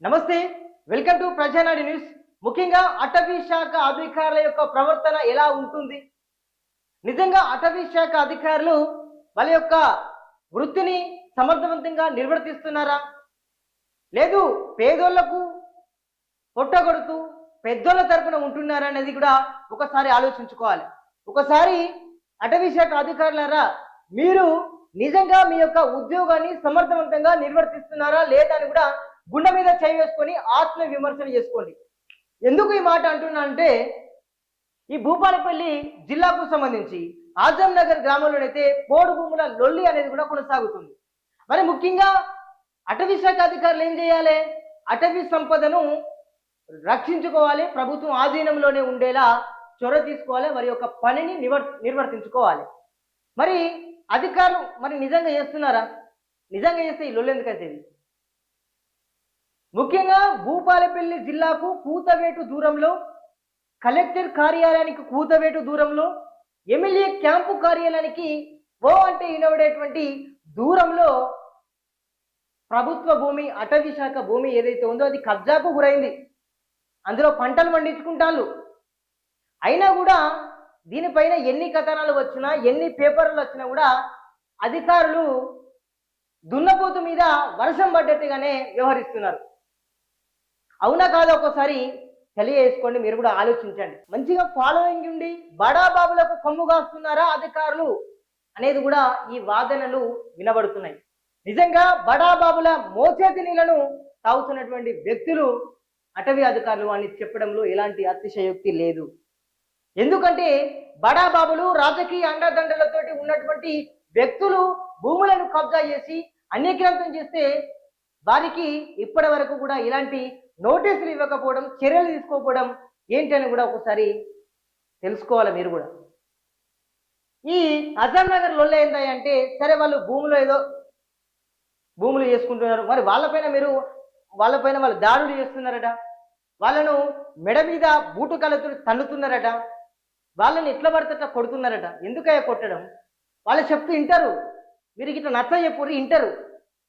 నమస్తే, welcome to ప్రజానాడి news. ముఖ్యంగా అటవీ శాఖ అధికారుల యొక్క ప్రవర్తన ఎలా ఉంటుంది? నిజంగా అటవీ శాఖ అధికారులు వాళ్ళ యొక్క వృత్తిని సమర్థవంతంగా నిర్వర్తిస్తున్నారా? లేదు పేదోళ్లకు పొట్టగొడుతూ పెద్దోళ్ళ తరపున ఉంటున్నారా అనేది కూడా ఒకసారి ఆలోచించుకోవాలి. ఒకసారి అటవీ శాఖ అధికారులారా, మీరు నిజంగా మీ యొక్క ఉద్యోగాన్ని సమర్థవంతంగా నిర్వర్తిస్తున్నారా లేదా అని కూడా గుండె మీద చేయి వేసుకొని ఆత్మ విమర్శన చేసుకోండి. ఎందుకు ఈ మాట అంటున్నా అంటే, ఈ భూపాలపల్లి జిల్లాకు సంబంధించి ఆజం నగర్ గ్రామంలోనైతే పోడు భూముల లొల్లి అనేది కూడా కొనసాగుతుంది. మరి ముఖ్యంగా అటవీ శాఖ అధికారులు ఏం చేయాలి? అటవీ సంపదను రక్షించుకోవాలి, ప్రభుత్వం ఆధీనంలోనే ఉండేలా చొరవ తీసుకోవాలి, వారి యొక్క పనిని నిర్వర్తించుకోవాలి. మరి అధికారులు మరి నిజంగా చేస్తున్నారా? నిజంగా చేస్తే ఈ లొల్లి ఎందుకైతే? ముఖ్యంగా భూపాలపల్లి జిల్లాకు కూతవేటు దూరంలో, కలెక్టర్ కార్యాలయానికి కూతవేటు దూరంలో, ఎమ్మెల్యే క్యాంపు కార్యాలయానికి అంటే వినబడేటువంటి దూరంలో ప్రభుత్వ భూమి, అటవీ శాఖ భూమి ఏదైతే ఉందో అది కబ్జాకు గురైంది. అందులో పంటలు పండించుకుంటారు. అయినా కూడా దీనిపైన ఎన్ని కథనాలు వచ్చినా, ఎన్ని పేపర్లు వచ్చినా కూడా అధికారులు దున్నపోతు మీద వర్షం పడ్డట్టుగానే వ్యవహరిస్తున్నారు. అవునా కాదా ఒకసారి తెలియజేసుకోండి, మీరు కూడా ఆలోచించండి. మంచిగా ఫాలోయింగ్ ఉండి బడాబాబులకు కొమ్ము కాస్తున్నారా అధికారులు అనేది కూడా ఈ వాదనలు వినబడుతున్నాయి. నిజంగా బడాబాబుల మోచేతి నీళ్లను తాగుతున్నటువంటి వ్యక్తులు అటవీ అధికారులు అని చెప్పడంలో ఎలాంటి అతిశయోక్తి లేదు. ఎందుకంటే బడాబాబులు రాజకీయ అండదండలతోటి ఉన్నటువంటి వ్యక్తులు భూములను కబ్జా చేసి అన్యగ్రంథం చేస్తే వారికి ఇప్పటి వరకు కూడా ఇలాంటి నోటీసులు ఇవ్వకపోవడం, చర్యలు తీసుకోకపోవడం ఏంటని కూడా ఒకసారి తెలుసుకోవాలి మీరు కూడా. ఈ అజం నగర్ లొల్ల ఏంటంటే, సరే వాళ్ళు భూములు ఏదో భూములు చేసుకుంటున్నారు, మరి వాళ్ళపైన వాళ్ళు దాడులు చేస్తున్నారట, వాళ్ళను మెడ మీద బూటు కళ్ళతో తన్నుతున్నారట, వాళ్ళని ఎట్లా పడితే కొడుతున్నారట. ఎందుకయ్యా కొట్టడం? వాళ్ళు చెప్తూ వింటారు, మీరు ఇట్లా నచ్చ చెప్పు వింటారు.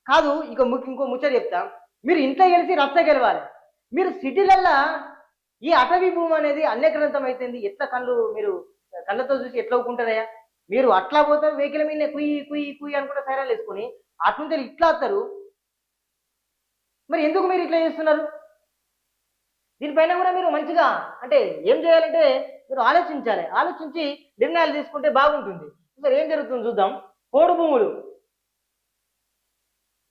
కాదు, ఇంకో ముచ్చట చెప్తా, మీరు ఇంట్లో గెలిచి రచ్చ గెలవాలి. మీరు సిటీలల్లా ఈ అటవీ భూమి అనేది అన్యగ్రంథం అయిపోయింది. మీరు కళ్ళతో చూసి ఎట్లా ఒప్పుకుంటారయ్యా? మీరు అట్లా పోతారు, వెహికల్ మీద కుయ్యి కుయ్యి కుయ్యి అనుకుంటే సైరాలు వేసుకొని అట్నుంచి ఇట్లా వస్తారు. మరి ఎందుకు మీరు ఇట్లా చేస్తున్నారు? దీనిపైన కూడా మీరు మంచిగా అంటే ఏం చేయాలంటే మీరు ఆలోచించాలి. ఆలోచించి నిర్ణయాలు తీసుకుంటే బాగుంటుంది. మరి ఏం జరుగుతుంది చూద్దాం. పోడు భూములు,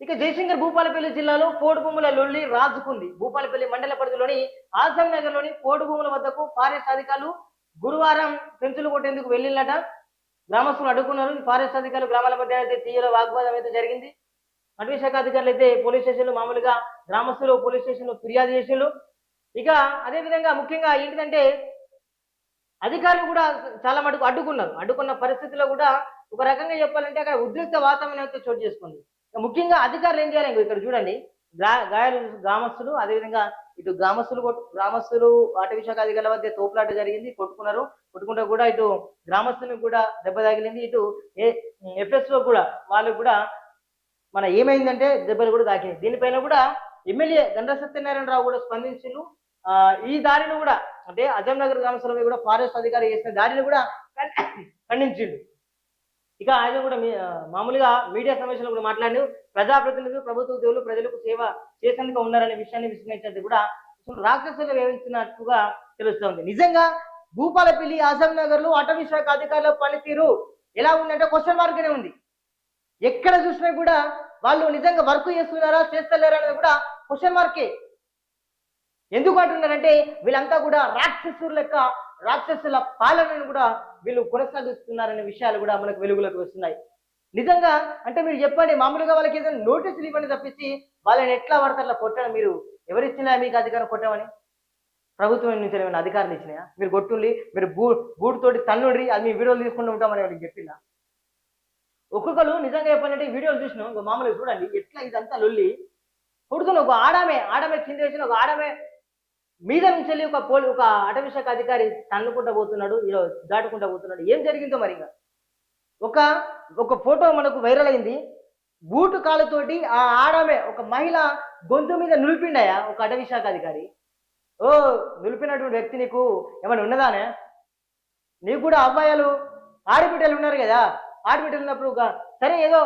ఇక జయశంకర్ భూపాలపల్లి జిల్లాలో పోడు భూముల లొల్లి రాజుకుంది. భూపాలపల్లి మండల పరిధిలోని ఆజం నగర్ లోని పోడు భూముల వద్దకు ఫారెస్ట్ అధికారులు గురువారం పెంచులు కొట్టేందుకు వెళ్ళినట. గ్రామస్తులు అడ్డుకున్నారు. ఫారెస్ట్ అధికారులు గ్రామాల మధ్య అయితే తీవ్ర వాగ్వాదం అయితే జరిగింది. అటవీ శాఖ అధికారులు అయితే పోలీస్ స్టేషన్లు మామూలుగా గ్రామస్తులు పోలీస్ స్టేషన్లో ఫిర్యాదు చేసిండ్రు. ఇక అదేవిధంగా ముఖ్యంగా ఏంటిదంటే అధికారులు కూడా చాలా మటుకు అడ్డుకున్న పరిస్థితిలో కూడా ఒక రకంగా చెప్పాలంటే అక్కడ ఉద్రిక్త వాతావరణం అయితే చోటు చేసుకుంది. ముఖ్యంగా అధికారులు ఏం చేయాలి? ఇక్కడ చూడండి, గాయాలు గ్రామస్తులు, అదేవిధంగా ఇటు గ్రామస్తులు అటవీ శాఖ అధికారుల మధ్య తోపులాట జరిగింది, కొట్టుకుంటూ కూడా ఇటు గ్రామస్తులకు కూడా దెబ్బ తగిలింది. ఇటు ఎఫ్ఎస్ఓ కూడా వాళ్ళకు కూడా ఏమైందంటే దెబ్బలు కూడా తాకింది. దీనిపైన కూడా ఎమ్మెల్యే గండ్ర సత్యనారాయణరావు కూడా స్పందించిండు. ఈ దాడిని కూడా అంటే అజం నగర్ గ్రామస్తుల కూడా ఫారెస్ట్ అధికారి చేసిన దాడిని కూడా ఖండించిండు. ఇక ఆయన కూడా మామూలుగా మీడియా సమావేశంలో కూడా మాట్లాడి ప్రజాప్రతినిధులు, ప్రభుత్వ ఉద్యోగులు ప్రజలకు సేవ చేసేందుకు ఉన్నారనే విషయాన్ని విశ్లేషించినట్టు కూడా రాక్షసులు వ్యవహరించినట్టుగా తెలుస్తోంది. నిజంగా భూపాలపల్లి ఆజం నగర్ లో అటవీ శాఖ అధికారుల పనితీరు ఎలా ఉందంటే క్వశ్చన్ మార్క్నే ఉంది. ఎక్కడ చూసినా కూడా వాళ్ళు నిజంగా వర్క్ చేస్తున్నారా చేస్తలేరా అనేది కూడా క్వశ్చన్ మార్కే. ఎందుకు అంటున్నారంటే వీళ్ళంతా కూడా రాక్షసుల పాలనను కూడా వీళ్ళు కొనసాగిస్తున్నారనే విషయాలు కూడా మనకు వెలుగులోకి వస్తున్నాయి. నిజంగా అంటే మీరు చెప్పండి, మామూలుగా వాళ్ళకి ఏదైనా నోటీసులు ఇవ్వండి తప్పించి వాళ్ళని ఎట్లా పడతారు కొట్టడం? మీరు ఎవరిచ్చినా మీకు అధికారం కొట్టమని? ప్రభుత్వం నుంచి ఏమైనా అధికారులు ఇచ్చినాయా? మీరు కొట్టుండి, మీరు బూటుతోటి తన్నుండ్రి, అది మీ వీడియోలు తీసుకుంటూ ఉంటామని వాళ్ళకి చెప్పిందా? ఒక్కొక్కరు నిజంగా చెప్పాలంటే వీడియోలు చూసినాం, మామూలుగా చూడండి ఎట్లా ఇదంతా లొల్లి కొడుతున్న ఒక ఆడమే కింద వేసిన ఒక ఆడమే మీద నుంచి వెళ్ళి ఒక అటవీ శాఖ అధికారి తన్నుకుంటూ పోతున్నాడు, దాటుకుంటూ పోతున్నాడు. ఏం జరిగిందో మరి ఒక ఫోటో మనకు వైరల్ అయింది. బూటు కాలుతోటి ఆ ఆడమే ఒక మహిళ గొంతు మీద నులిపిండాయా ఒక అటవీ శాఖ అధికారి? ఓ నులిపినటువంటి వ్యక్తి నీకు ఏమైనా ఉన్నదానే? నీకు కూడా అబ్బాయిలు ఆడబిడ్డలు ఉన్నారు కదా, ఆడబిడ్డలు ఉన్నప్పుడు సరే ఏదో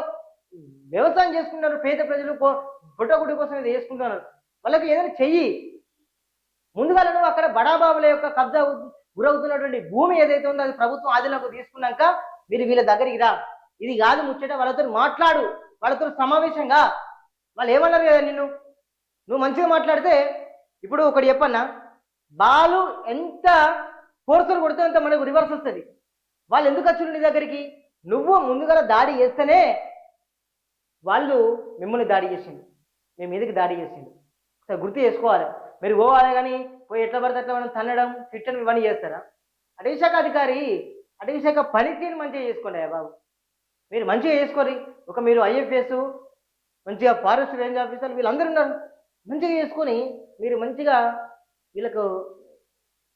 వ్యవసాయం చేసుకుంటారు పేద ప్రజలు, పుట్టగుడ్డు కోసం ఏదో చేసుకుంటున్నారు, వాళ్ళకి ఏదైనా చెయ్యి. ముందుగా నువ్వు అక్కడ బడాబాబుల యొక్క కబ్జా గురవుతున్నటువంటి భూమి ఏదైతే ఉందో అది ప్రభుత్వం ఆధీనంలోకి తీసుకున్నాక మీరు వీళ్ళ దగ్గరికి రా, ఇది కాదు ముచ్చట, వాళ్ళతో మాట్లాడు, వాళ్ళతో సమావేశంగా. వాళ్ళు ఏమన్నారు కదా నిన్ను, నువ్వు మంచిగా మాట్లాడితే, ఇప్పుడు ఒకటి చెప్పన్నా, బాలు ఎంత ఫోర్సులు కొడితే అంత మనకు రివర్స్ వస్తుంది. వాళ్ళు ఎందుకు వచ్చారు నీ దగ్గరికి? నువ్వు ముందుగా దాడి చేస్తేనే వాళ్ళు మిమ్మల్ని దాడి చేసిండు, మీ మీదకి దాడి చేసిండు. ఒకసారి గుర్తు చేసుకోవాలి. మీరు పోవాలి కానీ పోయి ఎట్లా పడితే అట్లా మనం తన్నడం తిట్టడం ఇవన్నీ చేస్తారా? అటవీ శాఖ అధికారి, అటవీ శాఖ పనితీరు మంచిగా చేసుకోండి బాబు, మీరు మంచిగా చేసుకోరి. ఒక మీరు ఐఎఫ్ఎస్ మంచిగా ఫారెస్ట్ రేంజ్ ఆఫీసర్లు వీళ్ళందరూ ఉన్నారు, మంచిగా చేసుకొని మీరు మంచిగా వీళ్ళకు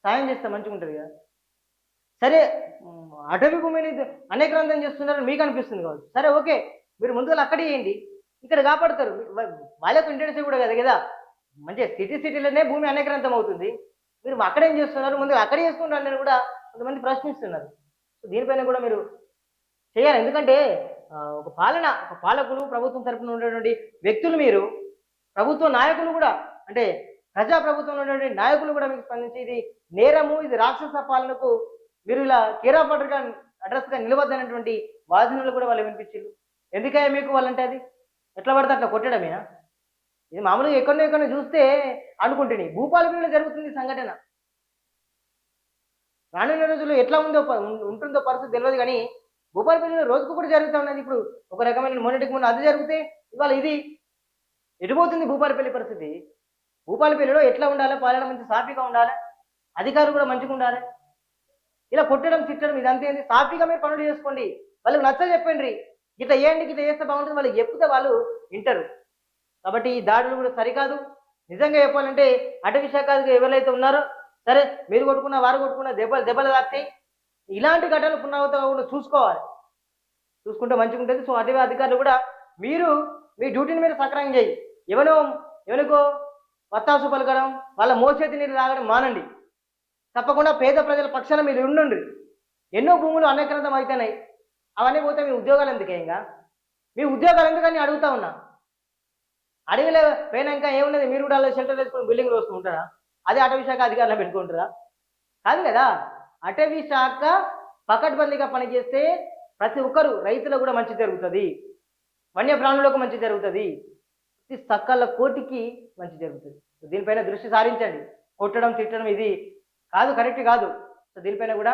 సాయం చేస్తే మంచిగా ఉంటుంది కదా. సరే అటవీ భూమిని అనేకరంతం చేస్తున్నారని మీకు అనిపిస్తుంది కావచ్చు, సరే ఓకే, మీరు ముందుగా అక్కడే చేయండి, ఇక్కడ కాపాడుతారు. వాళ్ళకు ఇంట్రెస్ట్ కూడా కదా కదా, మంచిగా సిటీలోనే భూమి అనేకరంతం అవుతుంది, మీరు అక్కడేం చేస్తున్నారు, ముందుగా అక్కడే చేసుకుంటారు అని కూడా కొంతమంది ప్రశ్నిస్తున్నారు. సో దీనిపైన కూడా మీరు చేయాలి. ఎందుకంటే ఒక పాలకులు, ప్రభుత్వం తరపున ఉన్నటువంటి వ్యక్తులు, మీరు ప్రభుత్వ నాయకులు కూడా, అంటే ప్రజాప్రభుత్వంలో ఉన్నటువంటి నాయకులు కూడా మీకు స్పందించి ఇది నేరము, ఇది రాక్షస పాలనకు మీరు ఇలా కేరాపడ్డగా అడ్రస్గా నిలవద్దనేటువంటి వాదనలు కూడా వాళ్ళు వినిపించారు. ఎందుకయ్యా మీకు వాళ్ళంటే అది ఎట్లా పడితే అట్లా కొట్టడమేనా? ఇది మామూలుగా ఎక్కడో చూస్తే అనుకుంటుని భూపాలపల్లిలో జరుగుతుంది సంఘటన. రానున్న రోజుల్లో ఎట్లా ఉంటుందో పరిస్థితి తెలియదు, కానీ భూపాలపల్లిలో రోజుకు కూడా జరుగుతూ ఉన్నది. ఇప్పుడు ఒక రకమైన మొన్నటికి మొన్న అది జరిగితే ఇవాళ ఇది ఎటుపోతుంది భూపాలపల్లి పరిస్థితి. భూపాలపల్లిలో ఎట్లా ఉండాలి, పాలన మంచి సాఫీగా ఉండాలి, అధికారులు కూడా మంచిగా ఉండాలి. ఇలా కొట్టడం తిట్టడం ఇదంతా ఏంది? సాఫీగా మీరు పనులు చేసుకోండి, వాళ్ళకి నచ్చ చెప్పండి, ఇట్లా చేయండి, ఇట్లా చేస్తే బాగుంటుంది, వాళ్ళకి చెప్తే వాళ్ళు వింటారు. కాబట్టి ఈ దాడులు కూడా సరికాదు. నిజంగా చెప్పాలంటే అటవీ శాఖ ఎవరైతే ఉన్నారో, సరే మీరు కొట్టుకున్నా వారు కొట్టుకున్నా దెబ్బలు తాకుతాయి. ఇలాంటి ఘటనలు పునరావృతం కూడా చూసుకుంటే మంచిగా ఉంటుంది. సో అటవీ అధికారులు కూడా మీరు మీ డ్యూటీని మీరు సక్రమంగా చేయి. ఎవరికో వత్తాసు పలకడం, వాళ్ళ మోచేతి నీళ్ళు తాగడం మానండి. తప్పకుండా పేద ప్రజల పక్షాన మీరు ఉండండి. ఎన్నో భూములు అనేకరంతం అవుతున్నాయి, అవన్నీ పోతే మీ ఉద్యోగాలు ఎందుకే? ఇంకా మీ ఉద్యోగాలు ఎందుకని అడుగుతా ఉన్నా. అడవిలో పోయినాక ఏమున్నది, మీరు కూడా షెల్టర్ వేసుకుని బిల్డింగ్లు వస్తూ ఉంటారా? అదే అటవీ శాఖ అధికారులు పెట్టుకుంటారా? కాదు కదా. అటవీ శాఖ పకడ్బందీగా పనిచేస్తే ప్రతి ఒక్కరు, రైతులకు కూడా మంచి జరుగుతుంది, వన్యప్రాణులకు మంచి జరుగుతుంది, ప్రతి సకల కోటికి మంచి జరుగుతుంది. దీనిపైన దృష్టి సారించండి. కొట్టడం తిట్టడం ఇది కాదు, కరెక్ట్ కాదు. సో దీనిపైన కూడా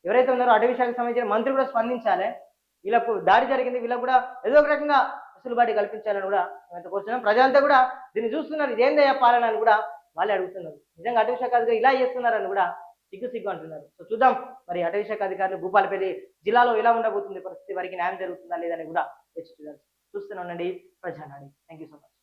ఎవరైతే ఉన్నారో అటవీ శాఖకు సంబంధించిన మంత్రి కూడా స్పందించాలి. వీళ్ళకు దాడి జరిగింది, వీళ్ళకు కూడా ఏదో ఒక రకంగా వెసులుబాటు కల్పించాలని కూడా మేము కోరుతున్నాం. ప్రజలంతా కూడా దీన్ని చూస్తున్నారు, ఇదేందయ్యా పాలన అని కూడా వాళ్ళే అడుగుతున్నారు. నిజంగా అటవీ శాఖ అధికారులు ఇలా చేస్తున్నారని కూడా సిగ్గు అంటున్నారు. సో చూద్దాం మరి అటవీ శాఖ అధికారులు భూపాలపల్లి జిల్లాలో ఎలా ఉండబోతుంది పరిస్థితి, వారికి న్యాయం జరుగుతుందా లేదని కూడా వేచి చూడాలి. చూస్తూనే ఉండండి Prajanadi. Thank you so much.